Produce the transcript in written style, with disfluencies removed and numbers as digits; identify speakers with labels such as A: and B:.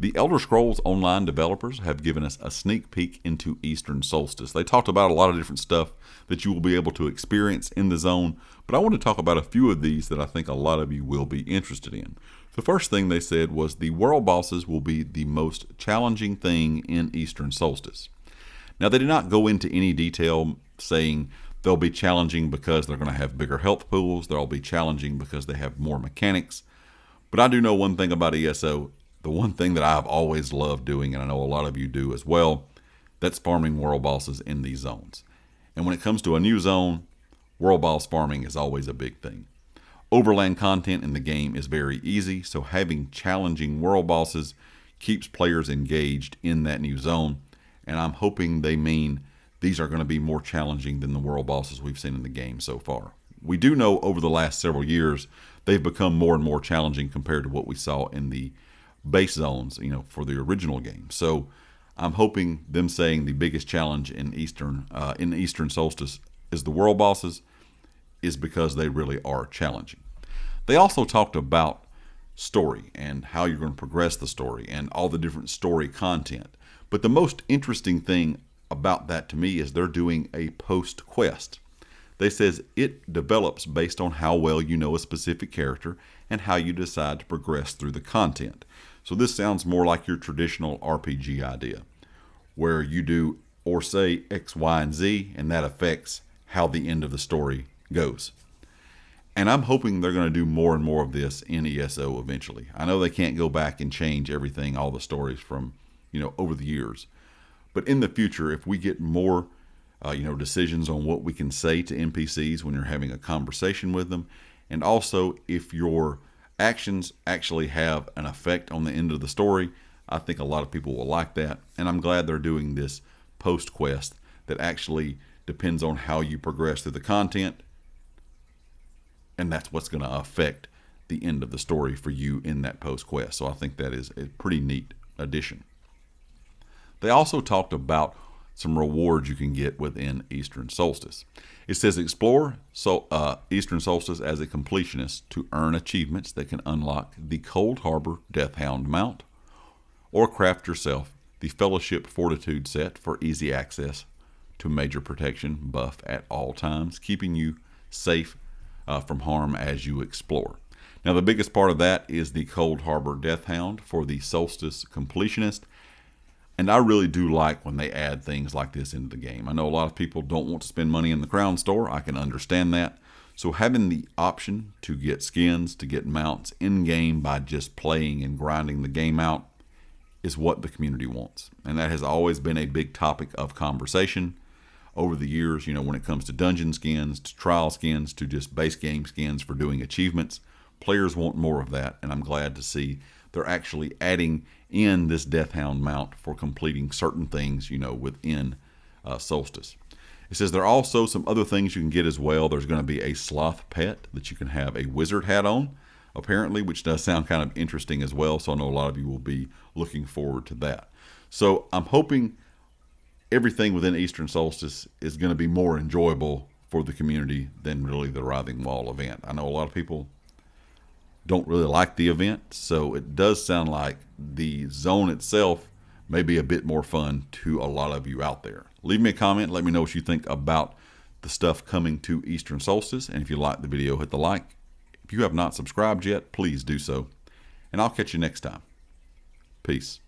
A: The Elder Scrolls Online developers have given us a sneak peek into Eastern Solstice. They talked about a lot of different stuff that you will be able to experience in the zone, but I want to talk about a few of these that I think a lot of you will be interested in. The first thing they said was the world bosses will be the most challenging thing in Eastern Solstice. Now, they did not go into any detail saying they'll be challenging because they're going to have bigger health pools, they'll be challenging because they have more mechanics, but I do know one thing about ESO. The one thing that I've always loved doing, and I know a lot of you do as well, that's farming world bosses in these zones. And when it comes to a new zone, world boss farming is always a big thing. Overland content in the game is very easy, so having challenging world bosses keeps players engaged in that new zone. And I'm hoping they mean these are going to be more challenging than the world bosses we've seen in the game so far. We do know over the last several years, they've become more and more challenging compared to what we saw in the base zones, for the original game. So I'm hoping them saying the biggest challenge in Eastern Solstice is the world bosses is because they really are challenging. They also talked about story and how you're going to progress the story and all the different story content. But the most interesting thing about that to me is they're doing a post quest. They says it develops based on how well you know a specific character and how you decide to progress through the content. So this sounds more like your traditional RPG idea, where you do or say X, Y, and Z, and that affects how the end of the story goes. And I'm hoping they're going to do more and more of this in ESO eventually. I know they can't go back and change everything, all the stories from, over the years. But in the future, if we get more, decisions on what we can say to NPCs when you're having a conversation with them, and also if your actions actually have an effect on the end of the story, I think a lot of people will like that. And I'm glad they're doing this post quest that actually depends on how you progress through the content. And that's what's going to affect the end of the story for you in that post quest. So I think that is a pretty neat addition. They also talked about some rewards you can get within Eastern Solstice. It says explore Eastern Solstice as a completionist to earn achievements that can unlock the Cold Harbor Death Hound mount, or craft yourself the Fellowship Fortitude set for easy access to major protection buff at all times, keeping you safe from harm as you explore. Now, the biggest part of that is the Cold Harbor Death Hound for the Solstice completionist. And I really do like when they add things like this into the game. I know a lot of people don't want to spend money in the Crown Store. I can understand that. So having the option to get skins, to get mounts in-game by just playing and grinding the game out is what the community wants. And that has always been a big topic of conversation over the years, when it comes to dungeon skins, to trial skins, to just base game skins for doing achievements. Players want more of that, and I'm glad to see they're actually adding in this Death Hound mount for completing certain things, within Solstice. It says there are also some other things you can get as well. There's going to be a sloth pet that you can have a wizard hat on, apparently, which does sound kind of interesting as well. So I know a lot of you will be looking forward to that. So I'm hoping everything within Eastern Solstice is going to be more enjoyable for the community than really the Writhing Wall event. I know a lot of people don't really like the event, so it does sound like the zone itself may be a bit more fun to a lot of you out there. Leave me a comment, let me know what you think about the stuff coming to Eastern Solstice, and if you like the video, hit the like. If you have not subscribed yet, please do so, and I'll catch you next time. Peace.